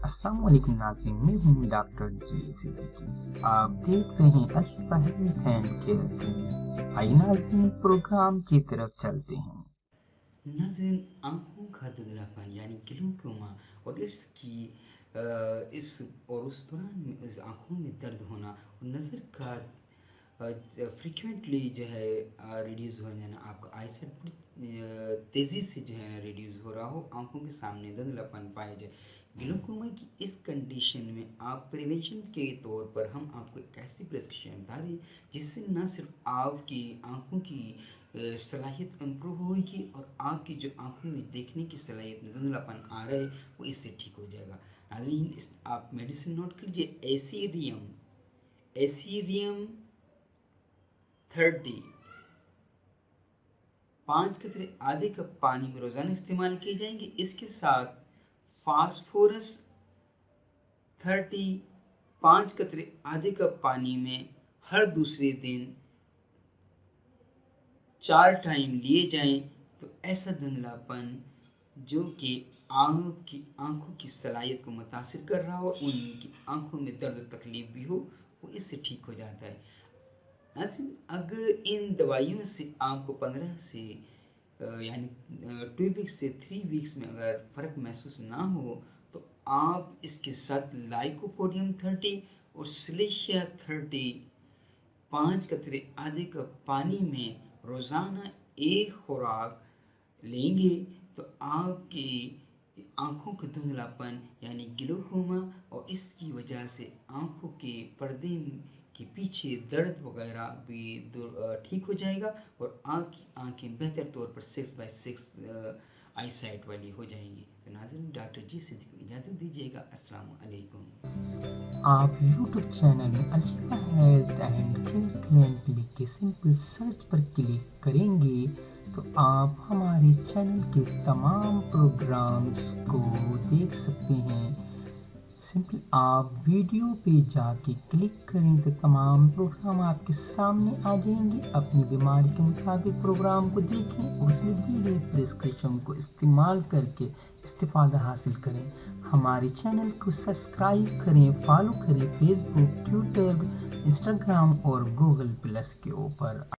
अस्सलाम वालेकुम नाज़रीन, मैं हूँ डॉक्टर जी सिद्दीकी। आप देख रहे हैं अल हेल्थ एंड केयर क्लिनिक। आइए नाज़रीन, प्रोग्राम की तरफ चलते हैं। नाज़रीन, आँखों का धुंधलापन यानी ग्लूकोमा और इस और उस दौरान में उस आँखों में दर्द होना और नज़र का फ्रिक्वेंटली जो है रिड्यूस हो जाना, आपका आईसाइट तेज़ी से जो है ना रिड्यूस हो रहा हो, आँखों के सामने धुंधलापन पाया जाए। ग्लूकोमा की इस कंडीशन में आप प्रिवेंशन के तौर पर हम आपको एक ऐसी प्रिस्क्रिप्शन बता रहे हैं जिससे न सिर्फ आपकी आँखों की सलाहियत इम्प्रूव होगी और आपकी जो आँखों में देखने की सलाहियत में धुंधलापन आ रहा है वो इससे ठीक हो जाएगा। नाज़रीन, आप मेडिसिन नोट कीजिए। एसीरियम 30 5 कतरे आधे कप पानी में रोज़ाना इस्तेमाल किए जाएंगे। इसके साथ फास्फोरस 30 5 कतरे आधे कप पानी में हर दूसरे दिन 4 टाइम लिए जाएं तो ऐसा धुंधलापन जो कि आँखों की सलाहियत को मुतासिर कर रहा हो, उनकी आँखों में दर्द तकलीफ भी हो, वो इससे ठीक हो जाता है। अगर इन दवाइयों से आपको 15 से यानी 2 वीक्स से 3 वीक्स में अगर फ़र्क महसूस ना हो तो आप इसके साथ लाइकोपोडियम 30 और सिलेशिया 30 5 कतरे आधे कप पानी में रोज़ाना एक खुराक लेंगे तो आपकी आँखों का धुंधलापन यानी ग्लूकोमा और इसकी वजह से आँखों के पर्दे के पीछे दर्द वगैरह भी ठीक हो जाएगा और आपकी आँखें बेहतर तौर पर 6/6 आई साइट वाली हो जाएंगी। तो नाज़रीन, डॉक्टर जी से इजाज़त दीजिएगा। अस्सलाम वालेकुम। आप यूट्यूब चैनल में अल हेल्थ एंड केयर क्लिनिक लिख के सिंपल सर्च पर क्लिक करेंगे तो आप हमारे चैनल के तमाम प्रोग्राम्स को देख सकते हैं। सिंपल आप वीडियो पे जाके क्लिक करें तो तमाम प्रोग्राम आपके सामने आ जाएंगे। अपनी बीमारी के मुताबिक प्रोग्राम को देखें और उसमें दी गई प्रिस्क्रिप्शन को इस्तेमाल करके इस्तिफादा हासिल करें। हमारे चैनल को सब्सक्राइब करें, फॉलो करें फेसबुक, ट्विटर, इंस्टाग्राम और गूगल प्लस के ऊपर।